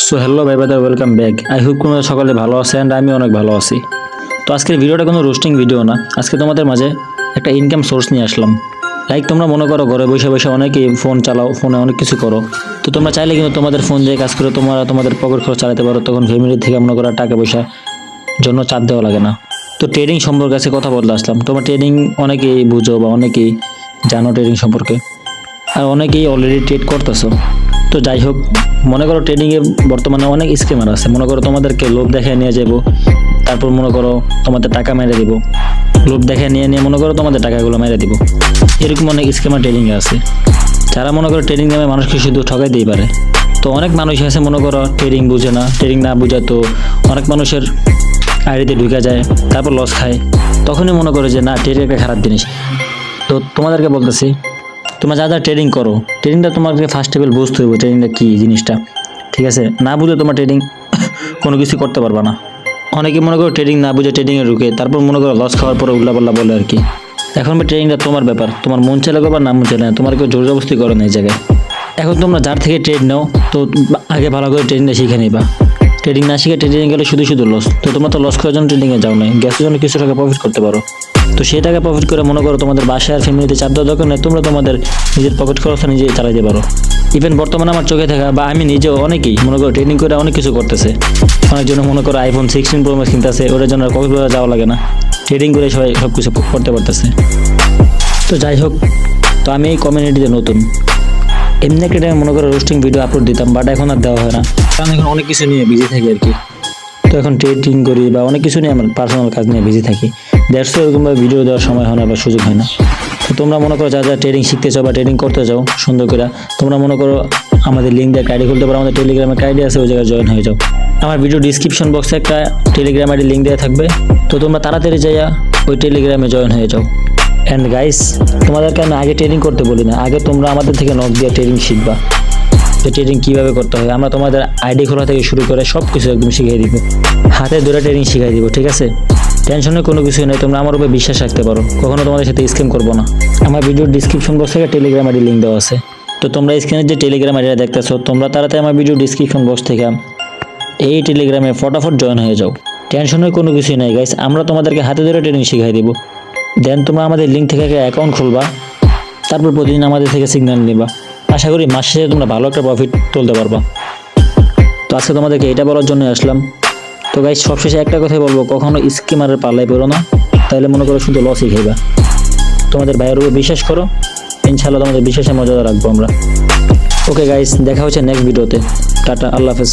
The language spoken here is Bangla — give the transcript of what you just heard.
সো হ্যালো ভাই brother, welcome back. I hope তোমরা সকলে ভালো আছো অ্যান্ড আমি অনেক ভালো আছি। তো আজকের ভিডিওটা কোনো রোস্টিং ভিডিও না, আজকে তোমাদের মাঝে একটা ইনকাম সোর্স নিয়ে আসলাম। লাইক তোমরা মনে করো ঘরে বসে বসে অনেকেই ফোন চালাও, ফোনে অনেক কিছু করো। তো তোমরা চাইলে কিন্তু তোমাদের ফোন দিয়ে কাজ করে তোমরা তোমাদের পকেট খরচ চালাতে পারো, তখন ফ্যামিলি থেকে মনে করো টাকা পয়সা জন্য চাপ দেওয়া লাগে না। তো ট্রেডিং সম্পর্কে আজকে কথা বলতে আসলাম। তোমরা ট্রেডিং অনেকেই বুঝো বা অনেকেই জানো ট্রেডিং সম্পর্কে, আর অনেকেই অলরেডি ট্রেড করতেছো। তো যাই হোক, মনে করো ট্রেডিংয়ে বর্তমানে অনেক স্কিমার আছে। মনে করো তোমাদেরকে লোভ দেখে নিয়ে যাবো, তারপর মনে করো তোমাদের টাকা মেরে দিব, লোভ দেখে নিয়ে মনে করো তোমাদের টাকাগুলো মেরে দিব। এরকম অনেক স্কিমার ট্রেডিংয়ে আছে, যারা মনে করো ট্রেডিং নামে মানুষকে শুধু ঠকাই দিতে পারে। তো অনেক মানুষ আছে মনে করো ট্রেডিং বুঝে না, ট্রেডিং না বুঝে তো অনেক মানুষের আইডিতে ঢুকে যায়, তারপর লস খায়। তখনই মনে করো যে না, ট্রেডিং একটা খারাপ জিনিস। তো তোমাদেরকে বলতেছি, তোমরা যা যা ট্রেডিং করো, ট্রেডিংটা তোমাকে ফার্স্ট অফ অল বুঝতে হবে ট্রেডিংটা কী জিনিসটা, ঠিক আছে? না বুঝে তোমার ট্রেডিং কোনো কিছু করতে পারবা না। অনেকে মনে করো ট্রেডিং না বুঝে ট্রেডিংয়ে ঢুকে, তারপর মনে করো লস খাওয়ার পরে উল্লাপাল্লা বলে আর কি। এখন ট্রেডিংটা তোমার ব্যাপার, তোমার মন চাইলে করবা না মন চাইলে না, তোমার কেউ জোর জবরদস্তি করে না এই জায়গায়। এখন তোমরা যার থেকে ট্রেড নাও, তো আগে ভালো করে ট্রেডিংটা শিখে নিবা। ট্রেডিং না শিখে ট্রেডিংয়ে গেলে শুধু শুধু লস। তো তোমরা তো লস করার জন্য ট্রেডিংয়ে যাও না, গ্যাসের জন্য কিছু টাকা প্রফিট করতে পারো। তো সেই টাকা প্রফিট করে মনে করো তোমাদের বাসায় আর ফ্যামিলিতে চাপ দেওয়ার দরকার নেই, তোমরা তোমাদের নিজের পকেট খরচটা নিজেই চালাতে পারো। ইভেন বর্তমানে আমার চোখে থাকা বা আমি নিজেও অনেকেই মনে করো ট্রেডিং করে অনেক কিছু করতেছে। অনেকজন মনে করো আইফোন 16 প্রো ম্যাক্স কিনতেছে, ওটার জন্য আর কক্সবাজার যাওয়া লাগে না, ট্রেডিং করে সবাই সব কিছু করতে পারতেছে। তো যাই হোক, তো আমি এই কমিউনিটিতে নতুন। এমনি একটা টাইমে মনে করো রোস্টিং ভিডিও আপলোড দিতাম, বাট এখন আর দেওয়া হয় না, কারণ এখন অনেক কিছু নিয়ে বিজি থাকি আর কি। তো এখন ট্রেডিং করি বা অনেক কিছু নিয়ে আমার পার্সোনাল কাজ নিয়ে বিজি থাকি, দ্যাটস এরকমভাবে ভিডিও দেওয়ার সময় হয় না বা সুযোগ হয় না। তো তোমরা মনে করো যা যা ট্রেডিং শিখতে চাও বা ট্রেডিং করতে চাও সুন্দর করে, তোমরা মনে করো আমাদের লিঙ্ক দিয়ে আইডি খুলতে পারো, আমাদের টেলিগ্রামে আইডি আছে, ওই জায়গায় জয়েন হয়ে যাও। আমার ভিডিও ডিসক্রিপশন বক্সে একটা টেলিগ্রাম আইডি লিঙ্ক দেওয়া থাকবে, তো তোমরা তাড়াতাড়ি যাইয়া ওই টেলিগ্রামে জয়েন হয়ে যাও। অ্যান্ড গাইস, তোমাদেরকে আমি আগে ট্রেডিং করতে বলি না, আগে তোমরা আমাদের থেকে নক দিয়ে ট্রেডিং শিখবা, যে ট্রেডিং কীভাবে করতে হয়। আমরা তোমাদের আইডি খোলা থেকে শুরু করে সব কিছু একদম শিখিয়ে দিব, হাতে ধরে ট্রেডিং শিখিয়ে দিব, ঠিক আছে? টেনশনের কোনো কিছুই নেই, তোমরা আমার উপরে বিশ্বাস রাখতে পারো, কখনো তোমাদের সাথে স্ক্যাম করবো না। আমার ভিডিওর ডিসক্রিপশন বক্স থেকে টেলিগ্রাম আইডি লিঙ্ক দেওয়া আছে, তো তোমরা স্ক্রিনে যে টেলিগ্রাম আইডিটা দেখতেছো, তোমরা তাড়াতাড়ি আমার ভিডিও ডিসক্রিপশন বক্স থেকে এই টেলিগ্রামে ফটাফট জয়েন হয়ে যাও। টেনশনের কোনো কিছুই নাই গাইস, আমরা তোমাদেরকে হাতে ধরে ট্রেডিং শিখিয়ে দিব। দেন তোমরা আমাদের লিঙ্ক থেকে একটা অ্যাকাউন্ট খুলবা, তারপর প্রতিদিন আমাদের থেকে সিগন্যাল নিবা। আশা করি মাস শেষে তোমরা ভালো একটা প্রফিট তুলতে পারবা। তো আজকে তোমাদেরকে এটা বলার জন্য আসলাম। তো গাইস, সবশেষে একটা কথাই বলবো, কখনো স্কিমারের পাল্লায় পড়ো না, তাহলে মনে করো শুধু লসই খাইবা। তোমাদের ভাইয়ের উপর বিশ্বাস করো, ইনশাআল্লাহ তোমাদের বিশ্বাসে মর্যাদা রাখবো আমরা। ওকে গাইস, দেখা হচ্ছে নেক্সট ভিডিওতে। টাটা, আল্লাহ হাফেজ।